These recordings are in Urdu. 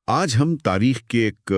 آج ہم تاریخ کے ایک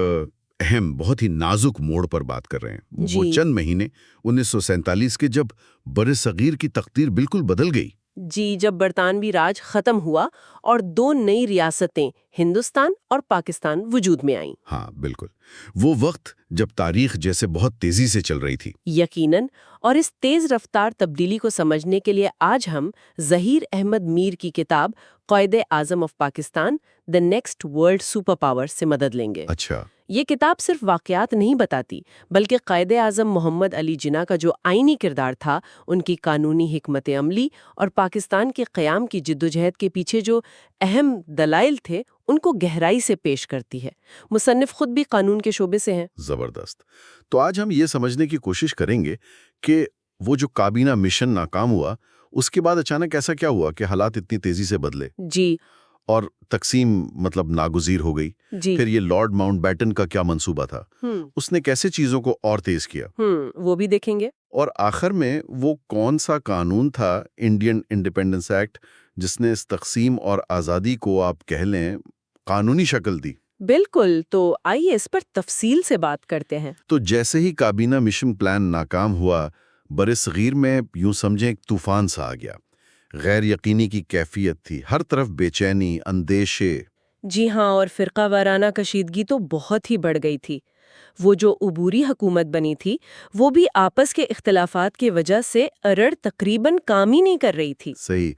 اہم بہت ہی نازک موڑ پر بات کر رہے ہیں۔ وہ جی چند مہینے 1947 کے جب بر صغیر کی تقدیر بالکل بدل گئی۔ جی جب برطانوی راج ختم ہوا اور دو نئی ریاستیں ہندوستان اور پاکستان وجود میں آئیں۔ ہاں بالکل، وہ وقت جب تاریخ جیسے بہت تیزی سے چل رہی تھی۔ یقیناً، اور اس تیز رفتار تبدیلی کو سمجھنے کے لیے آج ہم ظہیر احمد میر کی کتاب Quaid Azam of Pakistan the next world super power سے مدد لیں گے۔ اچھا، یہ کتاب صرف واقعات نہیں بتاتی، بلکہ قائد اعظم محمد علی جناح کا جو آئینی کردار تھا، ان کی قانونی حکمت عملی اور پاکستان کے قیام کی جدوجہد کے پیچھے جو اہم دلائل تھے ان کو گہرائی سے پیش کرتی ہے۔ مصنف خود بھی قانون کے شعبے سے ہیں۔ زبردست۔ تو آج ہم یہ سمجھنے کی کوشش کریں گے کہ وہ جو کابینہ مشن ناکام ہوا، اس کے بعد اچانک ایسا کیا ہوا کہ حالات اتنی تیزی سے بدلے جی اور تقسیم ناگزیر ہو گئی۔ جی پھر یہ لارڈ ماؤنٹ بیٹن کا کیا منصوبہ تھا؟ اس نے کیسے چیزوں کو اور تیز کیا؟ وہ بھی دیکھیں گے۔ اور آخر میں وہ کون سا قانون تھا، انڈین انڈیپینڈنس ایکٹ، جس نے اس تقسیم اور آزادی کو آپ کہہ لیں قانونی شکل دی؟ بالکل، تو آئیے اس پر تفصیل سے بات کرتے ہیں۔ تو جیسے ہی کابینہ مشن پلان ناکام ہوا، برصغیر میں یوں سمجھیں ایک طوفان سا آ گیا۔ غیر یقینی کی کیفیت تھی، ہر طرف بے چینی، اندیشے۔ جی ہاں، اور فرقہ وارانہ کشیدگی تو بہت ہی بڑھ گئی تھی۔ وہ جو عبوری حکومت بنی تھی وہ بھی آپس کے اختلافات کی وجہ سے ارڑ تقریباً کام ہی نہیں کر رہی تھی۔ صحیح۔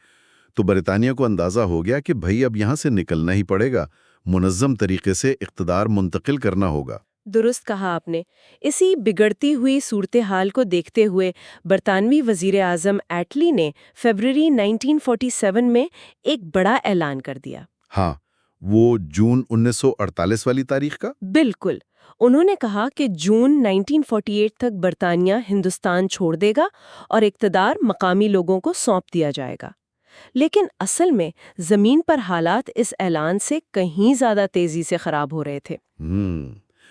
تو برطانیہ کو اندازہ ہو گیا کہ بھئی اب یہاں سے نکلنا ہی پڑے گا، منظم طریقے سے اقتدار منتقل کرنا ہوگا۔ درست کہا آپ نے۔ اسی بگڑتی ہوئی صورتحال کو دیکھتے ہوئے برطانوی وزیر اعظم ایٹلی نے فروری 1947 میں ایک بڑا اعلان کر دیا۔ ہاں، وہ جون 1948 والی تاریخ کا؟ بالکل، انہوں نے کہا کہ جون 1948 تک برطانیہ ہندوستان چھوڑ دے گا اور اقتدار مقامی لوگوں کو سونپ دیا جائے گا۔ لیکن اصل میں زمین پر حالات اس اعلان سے کہیں زیادہ تیزی سے خراب ہو رہے تھے۔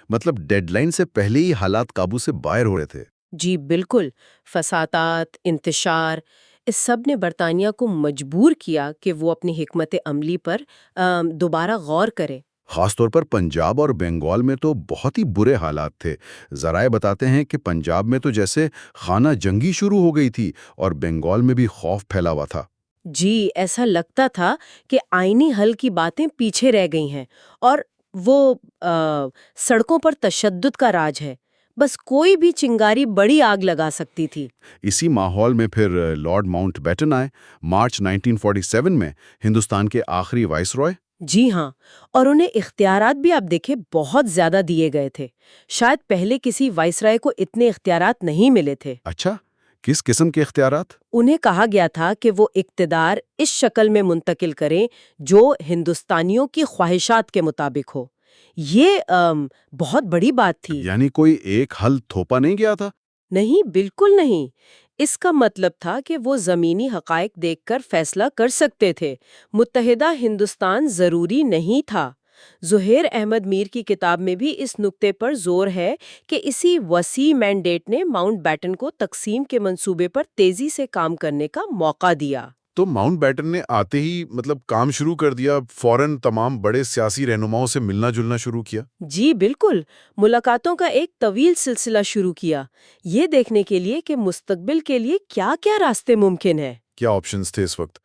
مطلب ڈیڈ لائن سے پہلے ہی حالات قابو سے باہر ہو رہے تھے۔ جی بالکل، فسادات، انتشار، اس سب نے برطانیہ کو مجبور کیا کہ وہ اپنی حکمت عملی پر دوبارہ غور کرے۔ خاص طور پر پنجاب اور بنگال میں تو بہت ہی برے حالات تھے۔ ذرائع بتاتے ہیں کہ پنجاب میں تو جیسے خانہ جنگی شروع ہو گئی تھی اور بنگال میں بھی خوف پھیلا ہوا تھا۔ جی، ایسا لگتا تھا کہ آئینی حل کی باتیں پیچھے رہ گئی ہیں اور وہ سڑکوں پر تشدد کا راج ہے۔ بس کوئی بھی چنگاری بڑی آگ لگا سکتی تھی۔ اسی ماحول میں پھر لارڈ ماؤنٹ بیٹن آئے، مارچ 1947 میں ہندوستان کے آخری وائس رائے۔ جی ہاں، اور انہیں اختیارات بھی آپ دیکھیں بہت زیادہ دیے گئے تھے۔ شاید پہلے کسی وائسرائے کو اتنے اختیارات نہیں ملے تھے۔ اچھا، کس قسم کے اختیارات؟ انہیں کہا گیا تھا کہ وہ اقتدار اس شکل میں منتقل کریں جو ہندوستانیوں کی خواہشات کے مطابق ہو۔ یہ بہت بڑی بات تھی۔ یعنی کوئی ایک حل تھوپا نہیں گیا تھا؟ نہیں، بالکل نہیں۔ اس کا مطلب تھا کہ وہ زمینی حقائق دیکھ کر فیصلہ کر سکتے تھے۔ متحدہ ہندوستان ضروری نہیں تھا۔ ظہیر احمد میر کی کتاب میں بھی اس نقطے پر زور ہے کہ اسی وسیع مینڈیٹ نے ماؤنٹ بیٹن کو تقسیم کے منصوبے پر تیزی سے کام کرنے کا موقع دیا۔ تو ماؤنٹ بیٹن نے آتے ہی کام شروع کر دیا، فوراً تمام بڑے سیاسی رہنماؤں سے ملنا جلنا شروع کیا؟ جی بالکل، ملاقاتوں کا ایک طویل سلسلہ شروع کیا، یہ دیکھنے کے لیے کہ مستقبل کے لیے کیا کیا راستے ممکن ہیں۔ کیا آپشنز تھے اس وقت؟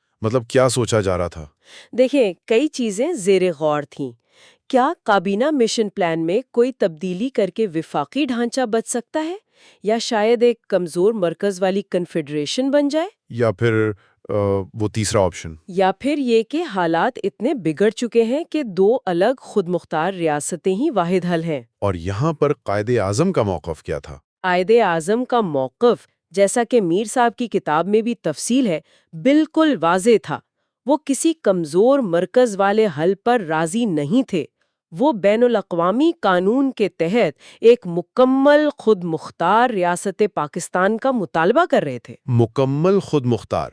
کیا سوچا جا رہا تھا؟ دیکھیں، کئی چیزیں زیر غور تھیں۔ کیا کابینہ مشن پلان میں کوئی تبدیلی کر کے وفاقی ڈھانچہ بچ سکتا ہے، یا شاید ایک کمزور مرکز والی کنفیڈریشن بن جائے؟ یا پھر وہ تیسرا آپشن؟ یا پھر یہ کہ حالات اتنے بگڑ چکے ہیں کہ دو الگ خود مختار ریاستیں ہی واحد حل ہیں۔ اور یہاں پر قائد اعظم کا موقف کیا تھا؟ قائد اعظم کا موقف، جیسا کہ میر صاحب کی کتاب میں بھی تفصیل ہے، بالکل واضح تھا۔ وہ کسی کمزور مرکز والے حل پر راضی نہیں تھے۔ وہ بین الاقوامی قانون کے تحت ایک مکمل خود مختار ریاست پاکستان کا مطالبہ کر رہے تھے۔ مکمل خود مختار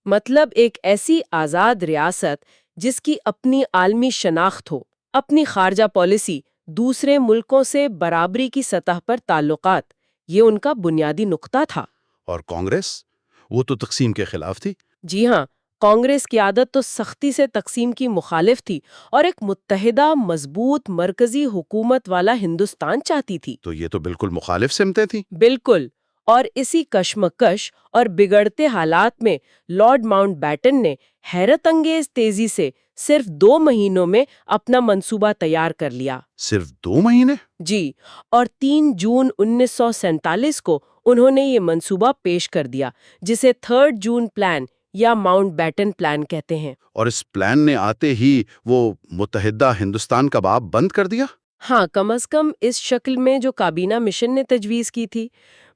مطلب ایک ایسی آزاد ریاست جس کی اپنی عالمی شناخت ہو، اپنی خارجہ پالیسی، دوسرے ملکوں سے برابری کی سطح پر تعلقات، یہ ان کا بنیادی نقطہ تھا۔ اور کانگریس؟ وہ تو تقسیم کے خلاف تھی۔ جی ہاں، کانگریس کی عادت تو سختی سے تقسیم کی مخالف تھی اور ایک متحدہ مضبوط مرکزی حکومت والا ہندوستان چاہتی تھی۔ تو یہ تو بالکل مخالف سمتیں تھیں۔ بالکل، اور اسی کشمکش اور بگڑتے حالات میں لارڈ ماؤنٹ بیٹن نے حیرت انگیز تیزی سے صرف 2 مہینوں میں اپنا منصوبہ تیار کر لیا۔ صرف 2 مہینے؟ جی، اور 3 جون 1947 کو انہوں نے یہ منصوبہ پیش کر دیا، جسے 3 جون پلان یا ماؤنٹ بیٹن پلان کہتے ہیں۔ اور اس پلان نے آتے ہی وہ متحدہ ہندوستان کا باب بند کر دیا؟ ہاں، کم از کم اس شکل میں جو کابینہ مشن نے تجویز کی تھی۔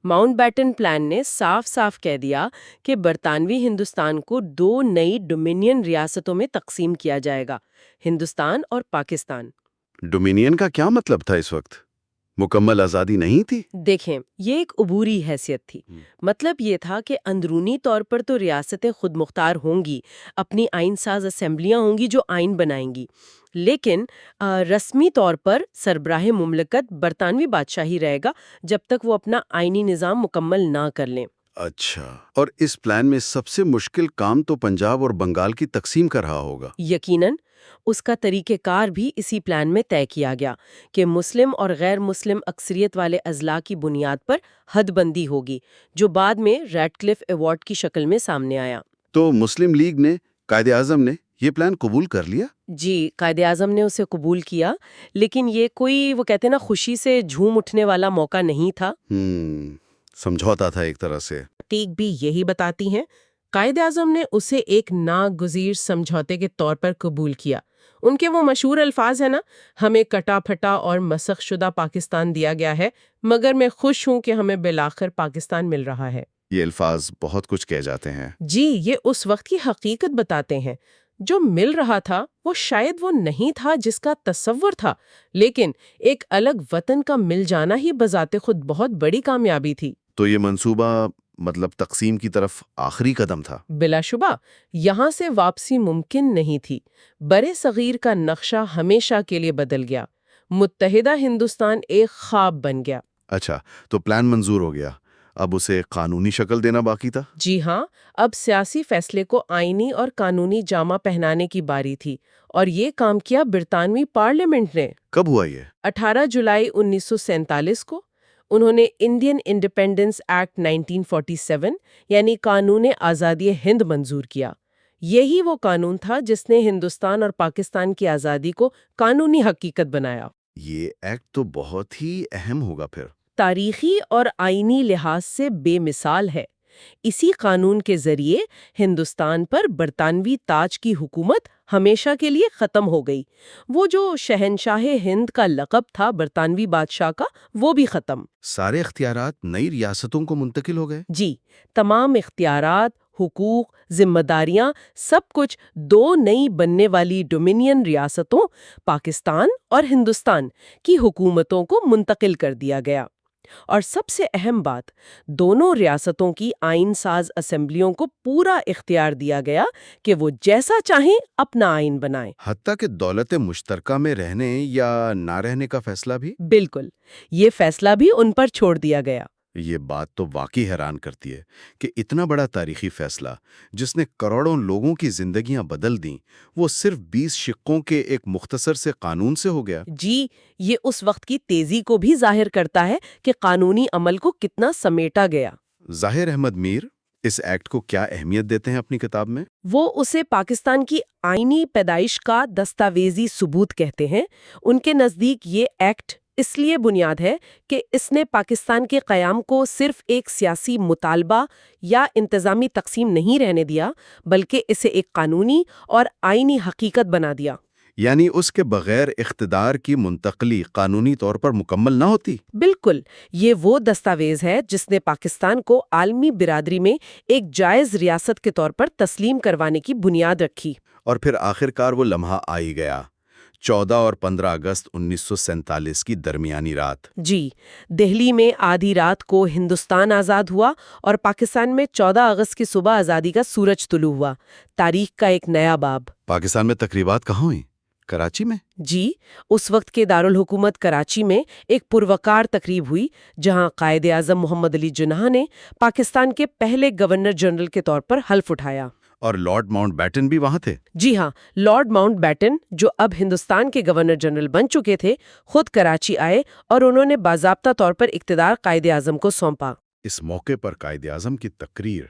ماؤنٹ بیٹن پلان نے صاف صاف کہہ دیا کہ برطانوی ہندوستان کو 2 نئی ڈومینین ریاستوں میں تقسیم کیا جائے گا، ہندوستان اور پاکستان۔ ڈومینین کا کیا مطلب تھا اس وقت؟ مکمل آزادی نہیں تھی؟ دیکھیں، یہ ایک عبوری حیثیت تھی۔ مطلب یہ تھا کہ اندرونی طور پر تو ریاستیں خود مختار ہوں گی، اپنی آئین ساز اسمبلیاں ہوں گی جو آئین بنائیں گی، لیکن رسمی طور پر سربراہ مملکت برطانوی بادشاہی رہے گا جب تک وہ اپنا آئینی نظام مکمل نہ کر لیں۔ اچھا، اور اس پلان میں سب سے مشکل کام تو پنجاب اور بنگال کی تقسیم کا رہا ہوگا۔ یقیناً، اس کا طریقہ کار بھی اسی پلان میں طے کیا گیا کہ مسلم اور غیر مسلم اکثریت والے اضلاع کی بنیاد پر حد بندی ہوگی، جو بعد میں ریڈ کلف ایوارڈ کی شکل میں سامنے آیا۔ تو مسلم لیگ نے، قائد اعظم نے یہ پلان قبول کر لیا؟ جی، قائد اعظم نے اسے قبول کیا، لیکن یہ کوئی وہ کہتے ہیں نا خوشی سے جھوم اٹھنے والا موقع نہیں تھا۔ سمجھوتا تھا ایک طرح سے۔ تحقیق بھی یہی بتاتی ہیں۔ قائد اعظم نے اسے ایک ناگزیر سمجھوتے کے طور پر قبول کیا۔ ان کے وہ مشہور الفاظ ہیں نا، ہمیں کٹا پھٹا اور مسخ شدہ پاکستان دیا گیا ہے، مگر میں خوش ہوں کہ ہمیں بالآخر پاکستان مل رہا ہے۔ یہ الفاظ بہت کچھ کہہ جاتے ہیں۔ جی، یہ اس وقت کی حقیقت بتاتے ہیں۔ جو مل رہا تھا وہ شاید وہ نہیں تھا جس کا تصور تھا، لیکن ایک الگ وطن کا مل جانا ہی بذات خود بہت بڑی کامیابی تھی۔ تو یہ منصوبہ مطلب تقسیم کی طرف آخری قدم تھا؟ بلا شبہ یہاں سے واپسی ممکن نہیں تھی۔ برے صغیر کا نقشہ ہمیشہ کے لیے بدل گیا۔ متحدہ ہندوستان ایک خواب بن گیا۔ اچھا، تو پلان منظور ہو گیا، اب اسے قانونی شکل دینا باقی تھا؟ جی ہاں، اب سیاسی فیصلے کو آئینی اور قانونی جامہ پہنانے کی باری تھی، اور یہ کام کیا برطانوی پارلیمنٹ نے۔ کب ہوا یہ؟ 18 جولائی 1947 کو انہوں نے انڈین انڈیپینڈنس ایکٹ 1947 یعنی قانون آزادی ہند منظور کیا۔ یہی وہ قانون تھا جس نے ہندوستان اور پاکستان کی آزادی کو قانونی حقیقت بنایا۔ یہ ایکٹ تو بہت ہی اہم ہوگا پھر۔ تاریخی اور آئینی لحاظ سے بے مثال ہے۔ اسی قانون کے ذریعے ہندوستان پر برطانوی تاج کی حکومت ہمیشہ کے لیے ختم ہو گئی۔ وہ جو شہنشاہ ہند کا لقب تھا برطانوی بادشاہ کا، وہ بھی ختم۔ سارے اختیارات نئی ریاستوں کو منتقل ہو گئے؟ جی، تمام اختیارات، حقوق، ذمہ داریاں، سب کچھ 2 نئی بننے والی ڈومینین ریاستوں پاکستان اور ہندوستان کی حکومتوں کو منتقل کر دیا گیا۔ اور سب سے اہم بات، دونوں ریاستوں کی آئین ساز اسمبلیوں کو پورا اختیار دیا گیا کہ وہ جیسا چاہیں اپنا آئین بنائیں۔ حتیٰ کہ دولت مشترکہ میں رہنے یا نہ رہنے کا فیصلہ بھی؟ بالکل، یہ فیصلہ بھی ان پر چھوڑ دیا گیا۔ یہ بات تو واقعی حیران کرتی ہے کہ اتنا بڑا تاریخی فیصلہ جس نے کروڑوں لوگوں کی زندگیاں بدل دیں، وہ صرف 20 شقوں کے ایک مختصر سے قانون سے ہو گیا۔ جی، یہ اس وقت کی تیزی کو بھی ظاہر کرتا ہے کہ قانونی عمل کو کتنا سمیٹا گیا۔ ظاہر احمد میر اس ایکٹ کو کیا اہمیت دیتے ہیں اپنی کتاب میں؟ وہ اسے پاکستان کی آئینی پیدائش کا دستاویزی ثبوت کہتے ہیں۔ ان کے نزدیک یہ ایکٹ اس لیے بنیاد ہے کہ اس نے پاکستان کے قیام کو صرف ایک سیاسی مطالبہ یا انتظامی تقسیم نہیں رہنے دیا، بلکہ اسے ایک قانونی اور آئینی حقیقت بنا دیا۔ یعنی اس کے بغیر اقتدار کی منتقلی قانونی طور پر مکمل نہ ہوتی؟ بالکل، یہ وہ دستاویز ہے جس نے پاکستان کو عالمی برادری میں ایک جائز ریاست کے طور پر تسلیم کروانے کی بنیاد رکھی۔ اور پھر آخرکار وہ لمحہ آ ہی گیا، 14 اور 15 اگست 1947 کی درمیانی رات۔ جی، دہلی میں آدھی رات کو ہندوستان آزاد ہوا اور پاکستان میں 14 اگست کی صبح آزادی کا سورج طلوع ہوا۔ تاریخ کا ایک نیا باب۔ پاکستان میں تقریبات کہاں ہوئیں؟ کراچی میں؟ جی، اس وقت کے دارالحکومت کراچی میں ایک پروقار تقریب ہوئی جہاں قائد اعظم محمد علی جناح نے پاکستان کے پہلے گورنر جنرل کے طور پر حلف اٹھایا۔ اور لارڈ ماؤنٹ بیٹن بھی وہاں تھے؟ جی ہاں، لارڈ ماؤنٹ بیٹن جو اب ہندوستان کے گورنر جنرل بن چکے تھے خود کراچی آئے اور انہوں نے باضابطہ طور پر اقتدار قائد اعظم کو سونپا۔ اس موقع پر قائد اعظم کی تقریر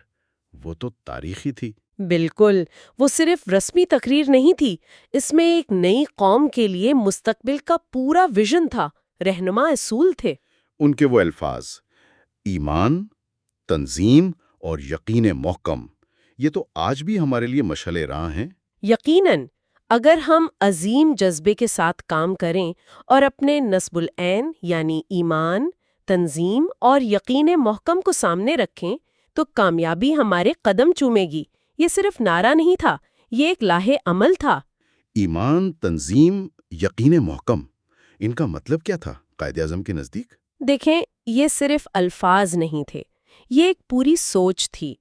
وہ تو تاریخی تھی۔ بالکل، وہ صرف رسمی تقریر نہیں تھی، اس میں ایک نئی قوم کے لیے مستقبل کا پورا ویژن تھا، رہنما اصول تھے۔ ان کے وہ الفاظ ایمان، تنظیم اور یقین محکم، یہ تو آج بھی ہمارے لیے مشعل راہ ہیں۔ یقیناً، اگر ہم عظیم جذبے کے ساتھ کام کریں اور اپنے نصب العین یعنی ایمان، تنظیم اور یقین محکم کو سامنے رکھیں تو کامیابی ہمارے قدم چومے گی۔ یہ صرف نعرہ نہیں تھا، یہ ایک لاہے عمل تھا۔ ایمان، تنظیم، یقین محکم، ان کا مطلب کیا تھا قائد اعظم کے نزدیک؟ دیکھیں، یہ صرف الفاظ نہیں تھے، یہ ایک پوری سوچ تھی۔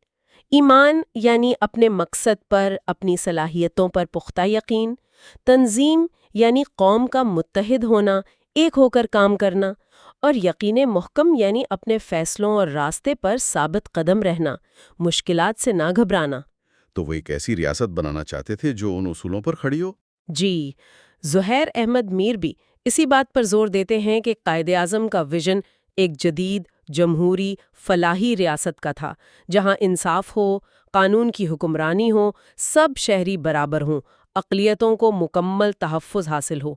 ایمان یعنی اپنے مقصد پر، اپنی صلاحیتوں پر پختہ یقین، تنظیم یعنی قوم کا متحد ہونا، ایک ہو کر کام کرنا، اور یقین محکم یعنی اپنے فیصلوں اور راستے پر ثابت قدم رہنا، مشکلات سے نہ گھبرانا۔ تو وہ ایک ایسی ریاست بنانا چاہتے تھے جو ان اصولوں پر کھڑی ہو؟ جی، زہیر احمد میر بھی اسی بات پر زور دیتے ہیں کہ قائد اعظم کا ویژن ایک جدید، جمہوری، فلاحی ریاست کا تھا، جہاں انصاف ہو، قانون کی حکمرانی ہو، سب شہری برابر ہوں، اقلیتوں کو مکمل تحفظ حاصل ہو۔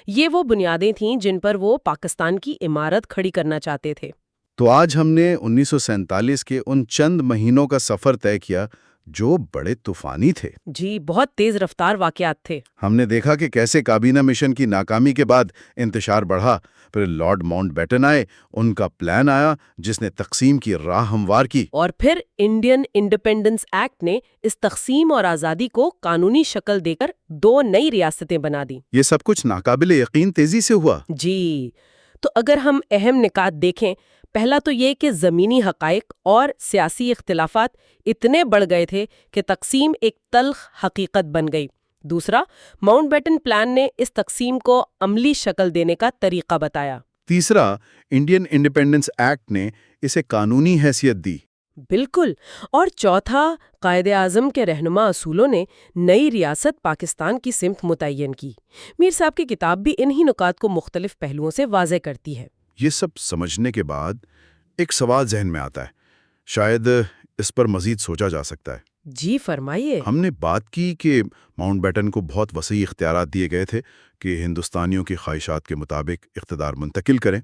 یہ وہ بنیادیں تھیں جن پر وہ پاکستان کی عمارت کھڑی کرنا چاہتے تھے۔ تو آج ہم نے 1947 کے ان چند مہینوں کا سفر طے کیا جو بڑے طوفانی تھے۔ جی، بہت تیز رفتار واقعات تھے۔ ہم نے دیکھا کہ کیسے کابینہ مشن کی ناکامی کے بعد انتشار بڑھا، پھر لارڈ ماؤنٹ بیٹن آئے، ان کا پلان آیا جس نے تقسیم کی راہ ہموار کی، اور پھر انڈین انڈیپینڈنس ایکٹ نے اس تقسیم اور آزادی کو قانونی شکل دے کر 2 نئی ریاستیں بنا دیں۔ یہ سب کچھ ناقابل یقین تیزی سے ہوا۔ جی، تو اگر ہم اہم نکات دیکھیں، پہلا تو یہ کہ زمینی حقائق اور سیاسی اختلافات اتنے بڑھ گئے تھے کہ تقسیم ایک تلخ حقیقت بن گئی۔ دوسرا، ماؤنٹ بیٹن پلان نے اس تقسیم کو عملی شکل دینے کا طریقہ بتایا۔ تیسرا، انڈین انڈیپینڈنس ایکٹ نے اسے قانونی حیثیت دی۔ بالکل، اور چوتھا، قائد اعظم کے رہنما اصولوں نے نئی ریاست پاکستان کی سمت متعین کی۔ میر صاحب کی کتاب بھی انہی نکات کو مختلف پہلوؤں سے واضح کرتی ہے۔ یہ سب سمجھنے کے بعد ایک سوال ذہن میں آتا ہے، شاید اس پر مزید سوچا جا سکتا ہے۔ جی فرمائیے۔ ہم نے بات کی کہ ماؤنٹ بیٹن کو بہت وسیع اختیارات دیے گئے تھے کہ ہندوستانیوں کی خواہشات کے مطابق اقتدار منتقل کریں۔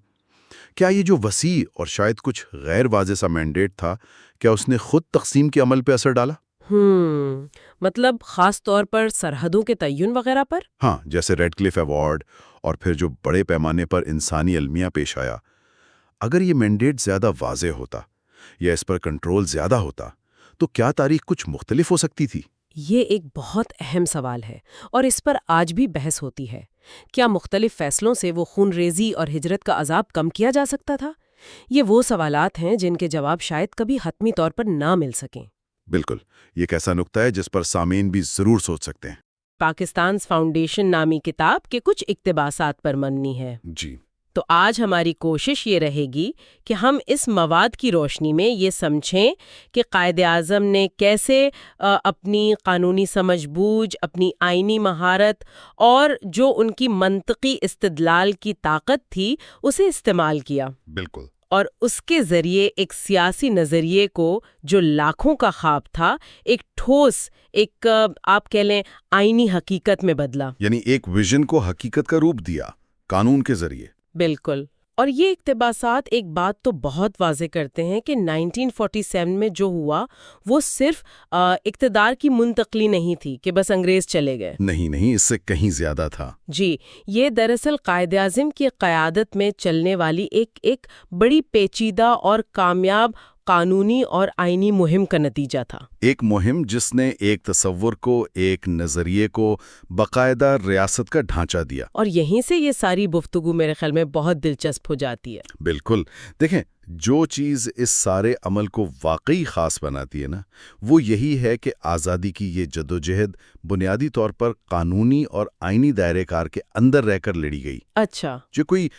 کیا یہ جو وسیع اور شاید کچھ غیر واضح سا مینڈیٹ تھا، کیا اس نے خود تقسیم کے عمل پہ اثر ڈالا؟ مطلب خاص طور پر سرحدوں کے تعین وغیرہ پر؟ ہاں، جیسے ریڈ کلف ایوارڈ اور پھر جو بڑے پیمانے پر انسانی المیہ پیش آیا۔ اگر یہ مینڈیٹ زیادہ واضح ہوتا یا اس پر کنٹرول زیادہ ہوتا تو کیا تاریخ کچھ مختلف ہو سکتی تھی؟ یہ ایک بہت اہم سوال ہے اور اس پر آج بھی بحث ہوتی ہے۔ کیا مختلف فیصلوں سے وہ خون ریزی اور ہجرت کا عذاب کم کیا جا سکتا تھا؟ یہ وہ سوالات ہیں جن کے جواب شاید کبھی حتمی طور پر نہ مل سکیں۔ بالکل، یہ ایک ایسا نقطہ ہے جس پر سامعین بھی ضرور سوچ سکتے ہیں۔ پاکستان فاؤنڈیشن نامی کتاب کے کچھ اقتباسات پر مبنی ہے۔ جی، تو آج ہماری کوشش یہ رہے گی کہ ہم اس مواد کی روشنی میں یہ سمجھیں کہ قائد اعظم نے کیسے اپنی قانونی سمجھ بوجھ، اپنی آئینی مہارت اور جو ان کی منطقی استدلال کی طاقت تھی اسے استعمال کیا، بالکل، اور اس کے ذریعے ایک سیاسی نظریے کو جو لاکھوں کا خواب تھا ایک ٹھوس، ایک آپ کہہ لیں آئینی حقیقت میں بدلا۔ یعنی ایک ویژن کو حقیقت کا روپ دیا قانون کے ذریعے۔ بالکل، اور یہ اقتباسات ایک بات تو بہت واضح کرتے ہیں کہ 1947 میں جو ہوا وہ صرف اقتدار کی منتقلی نہیں تھی کہ بس انگریز چلے گئے۔ نہیں، اس سے کہیں زیادہ تھا۔ جی، یہ دراصل قائد اعظم کی قیادت میں چلنے والی ایک بڑی پیچیدہ اور کامیاب قانونی اور آئینی مہم کا نتیجہ تھا۔ ایک مہم جس نے ایک تصور کو، ایک نظریے کو باقاعدہ ریاست کا ڈھانچہ دیا۔ اور یہیں سے یہ ساری گفتگو میرے خیال میں بہت دلچسپ ہو جاتی ہے۔ بالکل، دیکھیں، جو چیز اس سارے عمل کو واقعی خاص بناتی ہے نا، وہ یہی ہے کہ آزادی کی یہ جدوجہد بنیادی طور پر قانونی اور آئینی دائرے کار کے اندر رہ کر لڑی گئی۔ اچھا، جو کوئی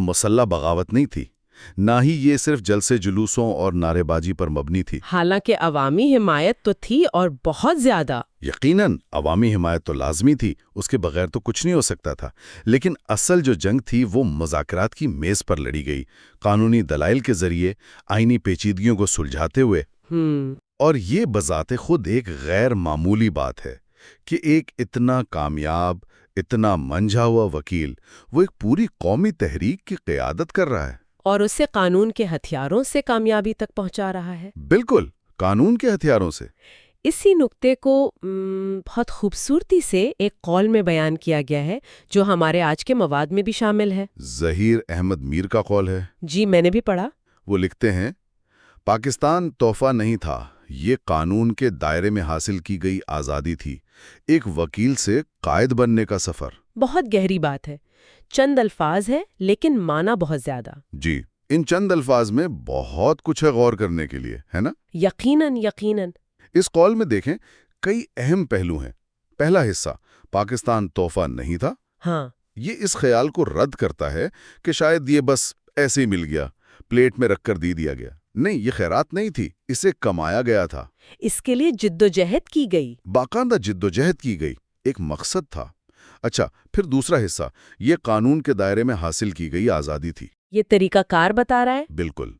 مسلح بغاوت نہیں تھی، نہ ہی یہ صرف جلسے جلوسوں اور نعرے بازی پر مبنی تھی۔ حالانکہ عوامی حمایت تو تھی اور بہت زیادہ۔ یقیناً عوامی حمایت تو لازمی تھی، اس کے بغیر تو کچھ نہیں ہو سکتا تھا، لیکن اصل جو جنگ تھی وہ مذاکرات کی میز پر لڑی گئی، قانونی دلائل کے ذریعے آئینی پیچیدگیوں کو سلجھاتے ہوئے۔ اور یہ بذات خود ایک غیر معمولی بات ہے کہ ایک اتنا کامیاب، اتنا منجھا ہوا وکیل وہ ایک پوری قومی تحریک کی قیادت کر رہا ہے، اور اسے قانون کے ہتھیاروں سے کامیابی تک پہنچا رہا ہے۔ بالکل قانون کے ہتھیاروں سے۔ اسی نقطے کو بہت خوبصورتی سے ایک قول میں بیان کیا گیا ہے جو ہمارے آج کے مواد میں بھی شامل ہے۔ ظہیر احمد میر کا قول ہے۔ جی میں نے بھی پڑھا۔ وہ لکھتے ہیں، پاکستان تحفہ نہیں تھا، یہ قانون کے دائرے میں حاصل کی گئی آزادی تھی، ایک وکیل سے قائد بننے کا سفر۔ بہت گہری بات ہے، چند الفاظ ہے لیکن معنی بہت زیادہ۔ جی، ان چند الفاظ میں بہت کچھ ہے غور کرنے کے لیے، ہے نا؟ یقیناً یقیناً۔ اس قول میں دیکھیں کئی اہم پہلو ہیں۔ پہلا حصہ، پاکستان تحفہ نہیں تھا، ہاں، یہ اس خیال کو رد کرتا ہے کہ شاید یہ بس ایسے ہی مل گیا، پلیٹ میں رکھ کر دیا گیا۔ نہیں، یہ خیرات نہیں تھی، اسے کمایا گیا تھا، اس کے لیے جد و جہد کی گئی۔ باقاعدہ جد و جہد کی گئی، ایک مقصد تھا۔ اچھا، پھر دوسرا حصہ، یہ قانون کے دائرے میں حاصل کی گئی آزادی تھی۔ یہ طریقہ کار بتا رہا ہے۔ بالکل،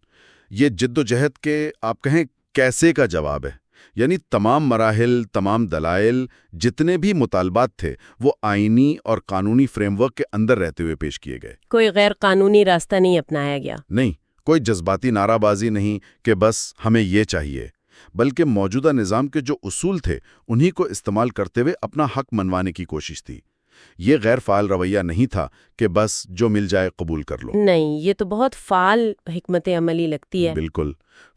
یہ جد و جہد کے آپ کہیں کیسے کا جواب ہے، یعنی تمام مراحل، تمام دلائل، جتنے بھی مطالبات تھے وہ آئینی اور قانونی فریم ورک کے اندر رہتے ہوئے پیش کیے گئے۔ کوئی غیر قانونی راستہ نہیں اپنایا گیا۔ نہیں، کوئی جذباتی نعرہ بازی نہیں کہ بس ہمیں یہ چاہیے، بلکہ موجودہ نظام کے جو اصول تھے انہی کو استعمال کرتے ہوئے اپنا حق منوانے کی کوشش تھی۔ یہ غیر فعال رویہ نہیں تھا کہ بس جو مل جائے قبول کر لو۔ نہیں، یہ تو بہت فعال حکمت عملی لگتی ہے۔ بالکل،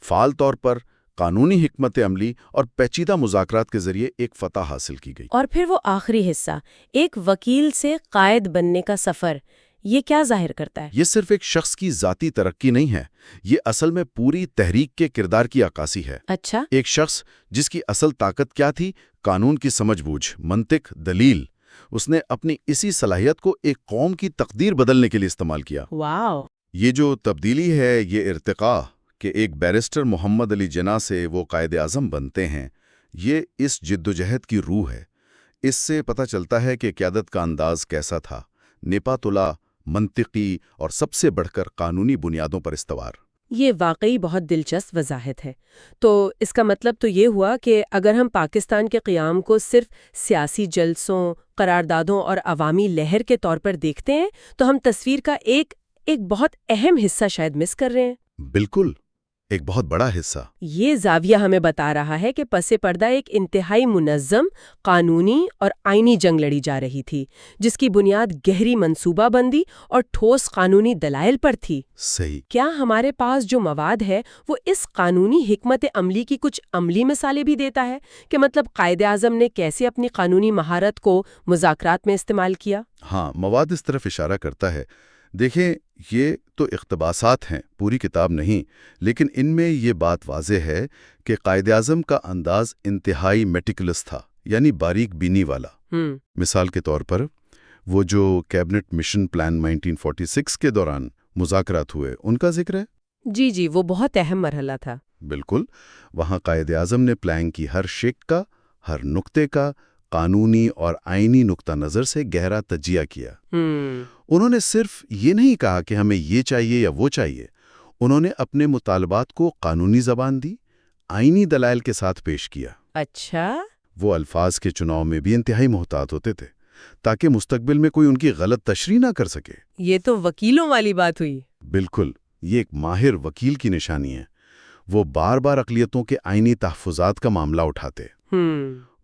فعال طور پر قانونی حکمت عملی اور پیچیدہ مذاکرات کے ذریعے ایک فتح حاصل کی گئی۔ اور پھر وہ آخری حصہ، ایک وکیل سے قائد بننے کا سفر، یہ کیا ظاہر کرتا ہے؟ یہ صرف ایک شخص کی ذاتی ترقی نہیں ہے، یہ اصل میں پوری تحریک کے کردار کی عکاسی ہے۔ اچھا، ایک شخص جس کی اصل طاقت کیا تھی؟ قانون کی سمجھ بوجھ، منطق، دلیل۔ اس نے اپنی اسی صلاحیت کو ایک قوم کی تقدیر بدلنے کے لیے استعمال کیا۔ واو! یہ جو تبدیلی ہے، یہ ارتقاء کہ ایک بیرسٹر محمد علی جناح سے وہ قائد اعظم بنتے ہیں، یہ اس جدوجہد کی روح ہے۔ اس سے پتہ چلتا ہے کہ قیادت کا انداز کیسا تھا، نیپا تلا، منطقی اور سب سے بڑھ کر قانونی بنیادوں پر استوار۔ یہ واقعی بہت دلچسپ وضاحت ہے۔ تو اس کا مطلب تو یہ ہوا کہ اگر ہم پاکستان کے قیام کو صرف سیاسی جلسوں، قراردادوں اور عوامی لہر کے طور پر دیکھتے ہیں تو ہم تصویر کا ایک بہت اہم حصہ شاید مس کر رہے ہیں۔ بالکل، ایک بہت بڑا حصہ۔ یہ زاویہ ہمیں بتا رہا ہے کہ پس پردہ ایک انتہائی منظم، قانونی اور آئینی جنگ لڑی جا رہی تھی، جس کی بنیاد گہری منصوبہ بندی اور ٹھوس قانونی دلائل پر تھی۔ صحیح۔ کیا ہمارے پاس جو مواد ہے وہ اس قانونی حکمت عملی کی کچھ عملی مثالیں بھی دیتا ہے کہ مطلب قائد اعظم نے کیسے اپنی قانونی مہارت کو مذاکرات میں استعمال کیا؟ ہاں، مواد اس طرف اشارہ کرتا ہے۔ دیکھیں، یہ تو اقتباسات ہیں، پوری کتاب نہیں، لیکن ان میں یہ بات واضح ہے کہ قائد اعظم کا انداز انتہائی میٹیکولس تھا، یعنی باریک بینی والا۔ مثال کے طور پر وہ جو کیبنٹ مشن پلان 1946 کے دوران مذاکرات ہوئے، ان کا ذکر ہے۔ جی، وہ بہت اہم مرحلہ تھا۔ بالکل، وہاں قائد اعظم نے پلان کی ہر شق کا، ہر نقطے کا قانونی اور آئینی نقطہ نظر سے گہرا تجزیہ کیا۔ انہوں نے صرف یہ نہیں کہا کہ ہمیں یہ چاہیے یا وہ چاہیے، انہوں نے اپنے مطالبات کو قانونی زبان دی، آئینی دلائل کے ساتھ پیش کیا۔ اچھا، وہ الفاظ کے چناؤ میں بھی انتہائی محتاط ہوتے تھے تاکہ مستقبل میں کوئی ان کی غلط تشریح نہ کر سکے۔ یہ تو وکیلوں والی بات ہوئی۔ بالکل، یہ ایک ماہر وکیل کی نشانی ہے۔ وہ بار بار اقلیتوں کے آئینی تحفظات کا معاملہ اٹھاتے۔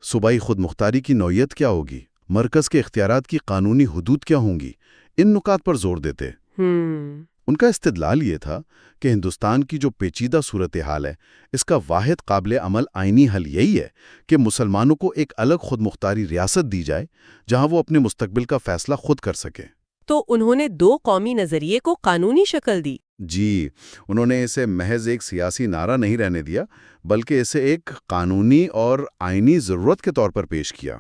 صوبائی خود مختاری کی نوعیت کیا ہوگی، مرکز کے اختیارات کی قانونی حدود کیا ہوں گی، ان نکات پر زور دیتے۔ ان کا استدلال یہ تھا کہ ہندوستان کی جو پیچیدہ صورتحال ہے، اس کا واحد قابل عمل آئینی حل یہی ہے کہ مسلمانوں کو ایک الگ خود مختاری ریاست دی جائے جہاں وہ اپنے مستقبل کا فیصلہ خود کر سکیں۔ تو انہوں نے دو قومی نظریے کو قانونی شکل دی۔ جی، انہوں نے اسے محض ایک سیاسی نعرہ نہیں رہنے دیا، بلکہ اسے ایک قانونی اور آئینی ضرورت کے طور پر پیش کیا۔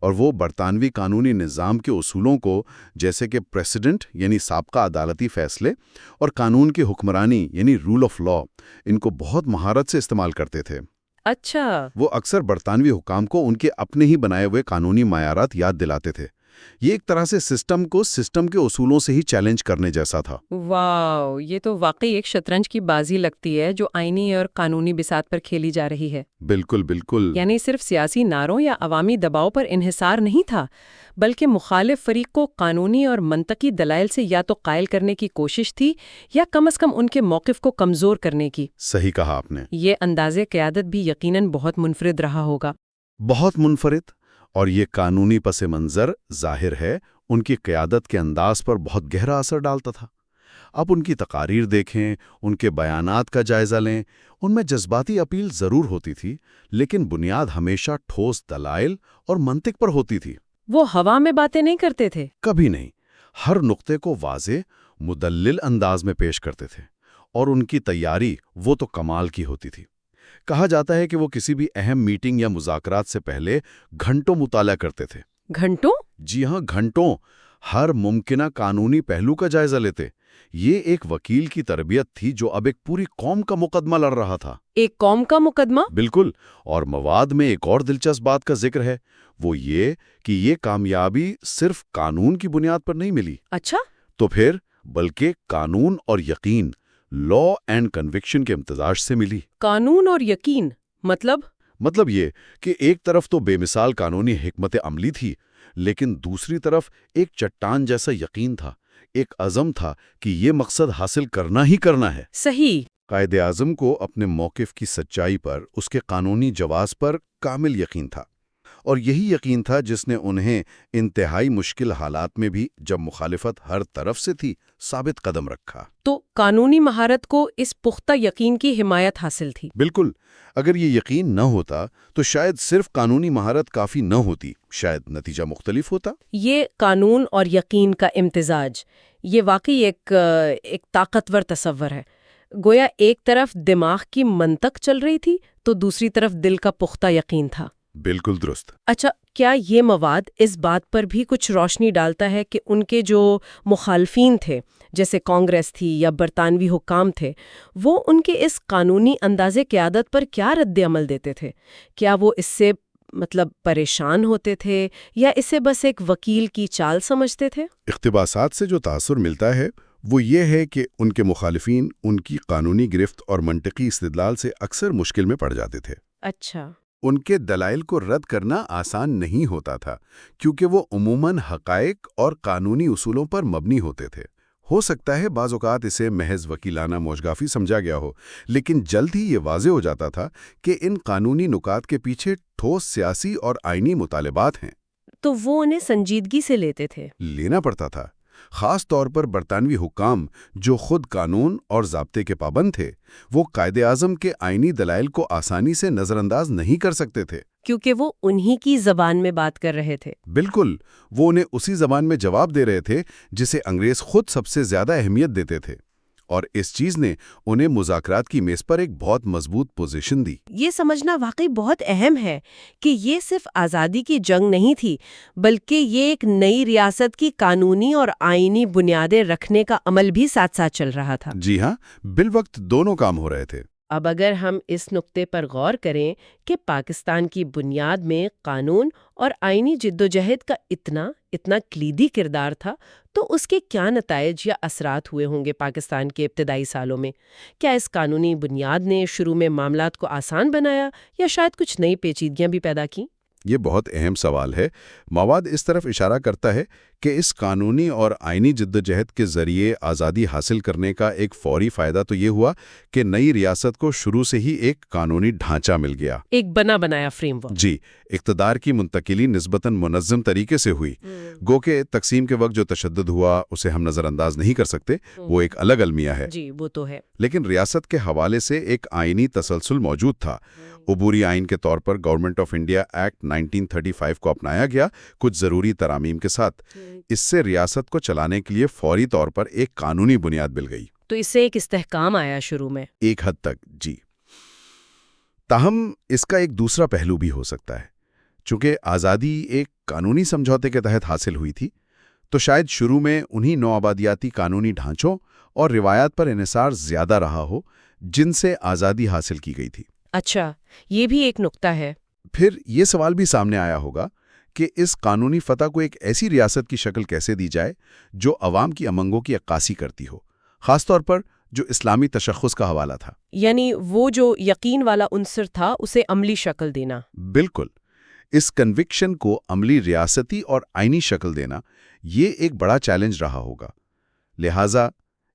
اور وہ برطانوی قانونی نظام کے اصولوں کو، جیسے کہ پریسیڈنٹ یعنی سابقہ عدالتی فیصلے اور قانون کی حکمرانی یعنی رول آف لا، ان کو بہت مہارت سے استعمال کرتے تھے۔ اچھا، وہ اکثر برطانوی حکام کو ان کے اپنے ہی بنائے ہوئے قانونی معیارات یاد دلاتے تھے۔ یہ ایک طرح سے سسٹم کو سسٹم کے اصولوں سے ہی چیلنج کرنے جیسا تھا۔ واو، یہ تو واقعی ایک شطرنج کی بازی لگتی ہے جو آئینی اور قانونی بساط پر کھیلی جا رہی ہے۔ بالکل بالکل۔ یعنی صرف سیاسی نعروں یا عوامی دباؤ پر انحصار نہیں تھا، بلکہ مخالف فریق کو قانونی اور منطقی دلائل سے یا تو قائل کرنے کی کوشش تھی یا کم از کم ان کے موقف کو کمزور کرنے کی۔ صحیح کہا آپ نے۔ یہ انداز قیادت بھی یقیناً بہت منفرد رہا ہوگا۔ بہت منفرد، اور یہ قانونی پس منظر ظاہر ہے ان کی قیادت کے انداز پر بہت گہرا اثر ڈالتا تھا۔ اب ان کی تقاریر دیکھیں، ان کے بیانات کا جائزہ لیں، ان میں جذباتی اپیل ضرور ہوتی تھی، لیکن بنیاد ہمیشہ ٹھوس دلائل اور منطق پر ہوتی تھی۔ وہ ہوا میں باتیں نہیں کرتے تھے۔ کبھی نہیں، ہر نقطے کو واضح، مدلل انداز میں پیش کرتے تھے، اور ان کی تیاری وہ تو کمال کی ہوتی تھی۔ کہا جاتا ہے کہ وہ کسی بھی اہم میٹنگ یا مذاکرات سے پہلے گھنٹوں مطالعہ کرتے تھے۔ گھنٹوں؟ جی ہاں، گھنٹوں، ہر ممکنہ قانونی پہلو کا جائزہ لیتے۔ یہ ایک وکیل کی تربیت تھی جو اب ایک پوری قوم کا مقدمہ لڑ رہا تھا۔ ایک قوم کا مقدمہ؟ بالکل، اور مواد میں ایک اور دلچسپ بات کا ذکر ہے، وہ یہ کہ یہ کامیابی صرف قانون کی بنیاد پر نہیں ملی۔ اچھا؟ تو پھر بلکہ قانون اور یقین، لا اینڈ کنوکشن کے امتزاج سے ملی۔ قانون اور یقین مطلب یہ کہ ایک طرف تو بے مثال قانونی حکمت عملی تھی، لیکن دوسری طرف ایک چٹان جیسا یقین تھا، ایک عزم تھا کہ یہ مقصد حاصل کرنا ہی کرنا ہے۔ صحیح۔ قائد اعظم کو اپنے موقف کی سچائی پر، اس کے قانونی جواز پر کامل یقین تھا، اور یہی یقین تھا جس نے انہیں انتہائی مشکل حالات میں بھی، جب مخالفت ہر طرف سے تھی، ثابت قدم رکھا۔ تو قانونی مہارت کو اس پختہ یقین کی حمایت حاصل تھی۔ بالکل، اگر یہ یقین نہ ہوتا تو شاید صرف قانونی مہارت کافی نہ ہوتی، شاید نتیجہ مختلف ہوتا۔ یہ قانون اور یقین کا امتزاج، یہ واقعی ایک طاقتور تصور ہے۔ گویا ایک طرف دماغ کی منطق چل رہی تھی تو دوسری طرف دل کا پختہ یقین تھا۔ بالکل درست۔ اچھا، کیا یہ مواد اس بات پر بھی کچھ روشنی ڈالتا ہے کہ ان کے جو مخالفین تھے، جیسے کانگریس تھی یا برطانوی حکام تھے، وہ ان کے اس قانونی انداز قیادت پر کیا رد عمل دیتے تھے؟ کیا وہ اس سے پریشان ہوتے تھے یا اسے بس ایک وکیل کی چال سمجھتے تھے؟ اقتباسات سے جو تاثر ملتا ہے وہ یہ ہے کہ ان کے مخالفین ان کی قانونی گرفت اور منطقی استدلال سے اکثر مشکل میں پڑ جاتے تھے۔ اچھا۔ ان کے دلائل کو رد کرنا آسان نہیں ہوتا تھا، کیونکہ وہ عموماً حقائق اور قانونی اصولوں پر مبنی ہوتے تھے۔ ہو سکتا ہے بعض اوقات اسے محض وکیلانہ موشگافی سمجھا گیا ہو، لیکن جلد ہی یہ واضح ہو جاتا تھا کہ ان قانونی نکات کے پیچھے ٹھوس سیاسی اور آئینی مطالبات ہیں۔ تو وہ انہیں سنجیدگی سے لیتے تھے۔ لینا پڑتا تھا، خاص طور پر برطانوی حکام جو خود قانون اور ضابطے کے پابند تھے۔ وہ قائد اعظم کے آئینی دلائل کو آسانی سے نظر انداز نہیں کر سکتے تھے، کیونکہ وہ انہی کی زبان میں بات کر رہے تھے۔ بالکل، وہ انہیں اسی زبان میں جواب دے رہے تھے جسے انگریز خود سب سے زیادہ اہمیت دیتے تھے، اور اس چیز نے انہیں مذاکرات کی میز پر ایک بہت مضبوط پوزیشن دی۔ یہ سمجھنا واقعی بہت اہم ہے کہ یہ صرف آزادی کی جنگ نہیں تھی، بلکہ یہ ایک نئی ریاست کی قانونی اور آئینی بنیادیں رکھنے کا عمل بھی ساتھ ساتھ چل رہا تھا۔ جی ہاں، بالوقت دونوں کام ہو رہے تھے۔ اب اگر ہم اس نقطے پر غور کریں کہ پاکستان کی بنیاد میں قانون اور آئینی جدوجہد کا اتنا کلیدی کردار تھا، تو اس کے کیا نتائج یا اثرات ہوئے ہوں گے پاکستان کے ابتدائی سالوں میں؟ کیا اس قانونی بنیاد نے شروع میں معاملات کو آسان بنایا یا شاید کچھ نئی پیچیدگیاں بھی پیدا کیں؟ یہ بہت اہم سوال ہے۔ مواد اس طرف اشارہ کرتا ہے کہ اس قانونی اور آئینی جدوجہد کے ذریعے آزادی حاصل کرنے کا ایک فوری فائدہ تو یہ ہوا کہ نئی ریاست کو شروع سے ہی ایک قانونی ڈھانچہ مل گیا، ایک بنا بنایا فریم ورک۔ جی، اقتدار کی منتقلی نسبتاً منظم طریقے سے ہوئی۔ گو کہ تقسیم کے وقت جو تشدد ہوا اسے ہم نظر انداز نہیں کر سکتے، وہ ایک الگ المیہ ہے۔ جی، وہ تو ہے۔ لیکن ریاست کے حوالے سے ایک آئینی تسلسل موجود تھا۔ عبوری آئین کے طور پر گورنمنٹ آف انڈیا ایکٹ 1935 کو اپنایا گیا، کچھ ضروری ترامیم کے ساتھ۔ اس سے ریاست کو چلانے کے لیے فوری طور پر ایک قانونی بنیاد مل گئی۔ تو اس سے ایک استحکام آیا شروع میں۔ ایک حد تک، جی۔ تاہم اس کا ایک دوسرا پہلو بھی ہو سکتا ہے۔ چونکہ آزادی ایک قانونی سمجھوتے کے تحت حاصل ہوئی تھی تو شاید شروع میں انہی نوآبادیاتی قانونی ڈھانچوں اور روایات پر انحصار زیادہ رہا ہو جن سے آزادی حاصل کی گئی تھی۔ اچھا، یہ بھی ایک نکتہ ہے۔ پھر یہ سوال بھی سامنے آیا ہوگا کہ اس قانونی فتح کو ایک ایسی ریاست کی شکل کیسے دی جائے جو عوام کی امنگوں کی عکاسی کرتی ہو، خاص طور پر جو اسلامی تشخص کا حوالہ تھا۔ یعنی وہ جو یقین والا عنصر تھا اسے عملی شکل دینا۔ بالکل، اس کنوکشن کو عملی ریاستی اور آئینی شکل دینا یہ ایک بڑا چیلنج رہا ہوگا۔ لہٰذا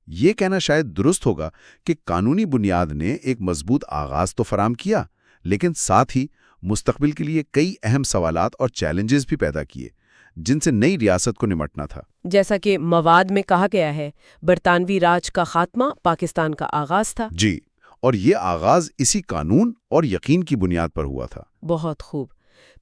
یہ کہنا شاید درست ہوگا کہ قانونی بنیاد نے ایک مضبوط آغاز تو فراہم کیا، لیکن ساتھ ہی مستقبل کے لیے کئی اہم سوالات اور چیلنجز بھی پیدا کیے جن سے نئی ریاست کو نمٹنا تھا۔ جیسا کہ مواد میں کہا گیا ہے، برطانوی راج کا خاتمہ پاکستان کا آغاز تھا۔ جی، اور یہ آغاز اسی قانون اور یقین کی بنیاد پر ہوا تھا۔ بہت خوب۔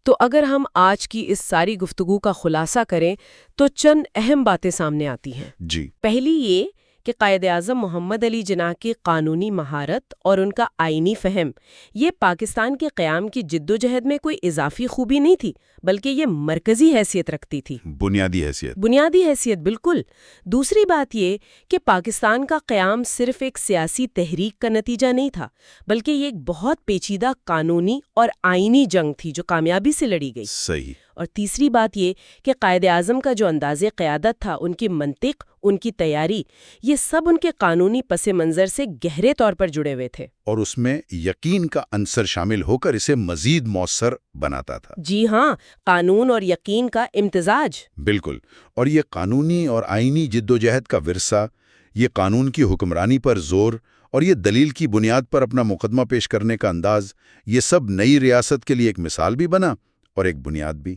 تو اگر ہم آج کی اس ساری گفتگو کا خلاصہ کریں تو چند اہم باتیں سامنے آتی ہیں۔ جی، پہلی یہ کہ قائد اعظم محمد علی جناح کی قانونی مہارت اور ان کا آئینی فہم یہ پاکستان کے قیام کی جدوجہد میں کوئی اضافی خوبی نہیں تھی، بلکہ یہ مرکزی حیثیت رکھتی تھی۔ بنیادی حیثیت، بالکل۔ دوسری بات یہ کہ پاکستان کا قیام صرف ایک سیاسی تحریک کا نتیجہ نہیں تھا، بلکہ یہ ایک بہت پیچیدہ قانونی اور آئینی جنگ تھی جو کامیابی سے لڑی گئی۔ صحیح۔ اور تیسری بات یہ کہ قائد اعظم کا جو انداز قیادت تھا، ان کی منطق، ان کی تیاری، یہ سب ان کے قانونی پس منظر سے گہرے طور پر جڑے ہوئے تھے، اور اس میں یقین کا عنصر شامل ہو کر اسے مزید مؤثر بناتا تھا۔ جی ہاں، قانون اور یقین کا امتزاج۔ بالکل، اور یہ قانونی اور آئینی جدوجہد کا ورثہ، یہ قانون کی حکمرانی پر زور اور یہ دلیل کی بنیاد پر اپنا مقدمہ پیش کرنے کا انداز، یہ سب نئی ریاست کے لیے ایک مثال بھی بنا اور ایک بنیاد بھی۔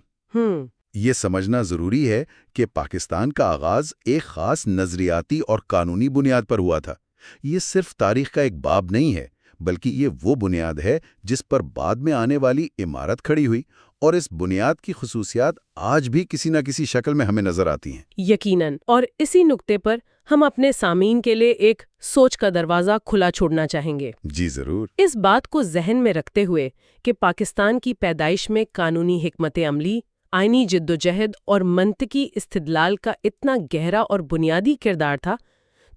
یہ سمجھنا ضروری ہے کہ پاکستان کا آغاز ایک خاص نظریاتی اور قانونی بنیاد پر ہوا تھا۔ یہ صرف تاریخ کا ایک باب نہیں ہے، بلکہ یہ وہ بنیاد ہے جس پر بعد میں آنے والی عمارت کھڑی ہوئی، اور اس بنیاد کی خصوصیات آج بھی کسی نہ کسی شکل میں ہمیں نظر آتی ہیں۔ یقیناً، اور اسی نقطے پر ہم اپنے سامعین کے لیے ایک سوچ کا دروازہ کھلا چھوڑنا چاہیں گے۔ جی ضرور۔ اس بات کو ذہن میں رکھتے ہوئے کہ پاکستان کی پیدائش میں قانونی حکمت عملی، آئینی جدوجہد اور منطقی استدلال کا اتنا گہرا اور بنیادی کردار تھا،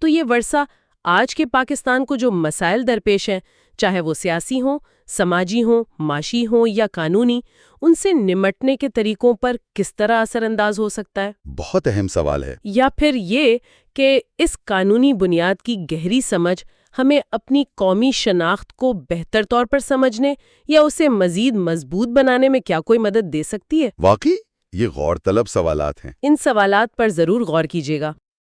تو یہ ورثہ آج کے پاکستان کو جو مسائل درپیش ہیں، چاہے وہ سیاسی ہوں، سماجی ہوں، معاشی ہوں یا قانونی، ان سے نمٹنے کے طریقوں پر کس طرح اثر انداز ہو سکتا ہے؟ بہت اہم سوال ہے۔ یا پھر یہ کہ اس قانونی بنیاد کی گہری سمجھ ہمیں اپنی قومی شناخت کو بہتر طور پر سمجھنے یا اسے مزید مضبوط بنانے میں کیا کوئی مدد دے سکتی ہے؟ واقعی یہ غور طلب سوالات ہیں۔ ان سوالات پر ضرور غور کیجیے گا۔